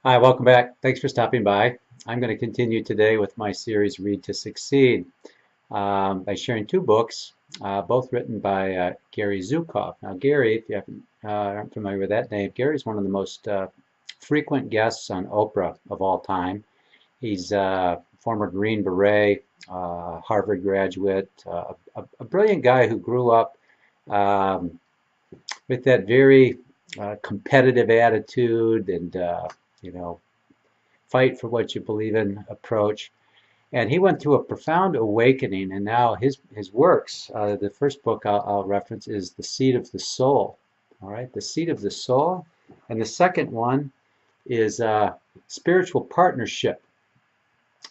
Hi, welcome back. Thanks for stopping by. I'm going to continue today with my series Read to Succeed by sharing two books, both written by Gary Zhukov. Now, Gary, if you aren't familiar with that name, Gary is one of the most frequent guests on Oprah of all time. He's a former Green Beret, Harvard graduate, a brilliant guy who grew up um, with that very competitive attitude and, you know, fight for what you believe in approach. And he went through a profound awakening, and now his works, the first book I'll reference is The Seed of the Soul. All right, The Seed of the Soul. And the second one is Spiritual Partnership,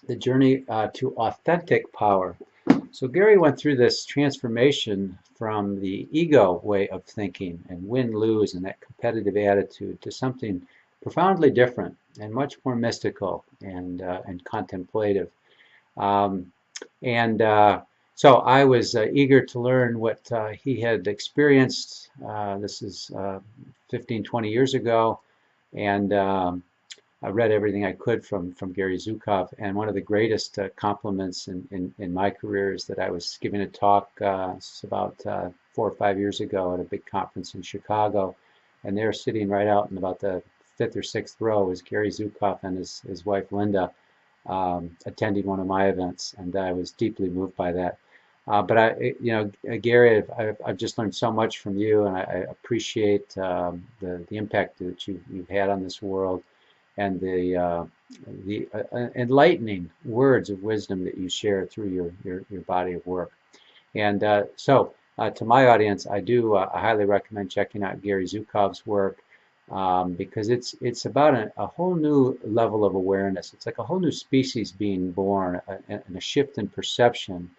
The Journey to Authentic Power. So Gary went through this transformation from the ego way of thinking and win-lose and that competitive attitude to something profoundly different and much more mystical and contemplative. Um, and so I was eager to learn what he had experienced. This is 15, 20 years ago, and I read everything I could from Gary Zukov, and one of the greatest compliments in my career is that I was giving a talk about 4 or 5 years ago at a big conference in Chicago, and there sitting right out in about the fifth or sixth row was Gary Zukov and his wife Linda attending one of my events, and I was deeply moved by that. But Gary, I've just learned so much from you, and I appreciate the impact that you've had on this world and the enlightening words of wisdom that you share through your body of work. And to my audience, I highly recommend checking out Gary Zukov's work because it's about a whole new level of awareness. It's like a whole new species being born, and a shift in perception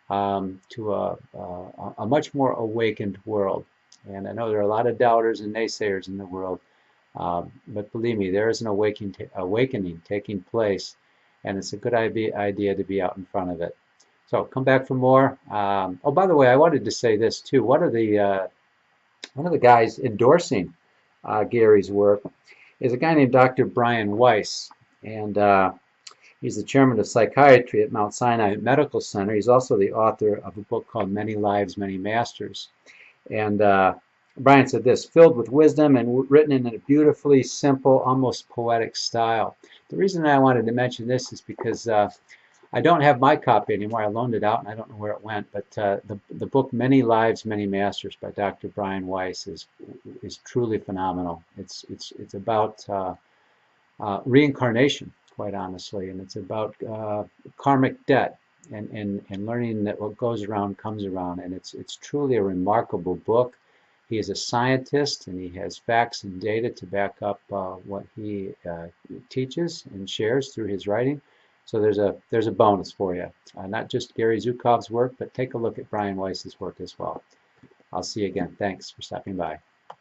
to a much more awakened world. And I know there are a lot of doubters and naysayers in the world. But believe me, there is an awakening taking place, and it's a good idea to be out in front of it. So come back for more. Oh, by the way, I wanted to say this too. One of the guys endorsing Gary's work is a guy named Dr. Brian Weiss, and he's the chairman of psychiatry at Mount Sinai Medical Center. He's also the author of a book called Many Lives, Many Masters. And Brian said this, filled with wisdom and written in a beautifully simple, almost poetic style. The reason I wanted to mention this is because I don't have my copy anymore. I loaned it out and I don't know where it went. But the book Many Lives, Many Masters by Dr. Brian Weiss is truly phenomenal. It's about reincarnation, quite honestly, and it's about karmic debt and learning that what goes around comes around. And it's truly a remarkable book. He is a scientist, and he has facts and data to back up what he teaches and shares through his writing. So there's a bonus for you. Not just Gary Zukov's work, but take a look at Brian Weiss's work as well. I'll see you again. Thanks for stopping by.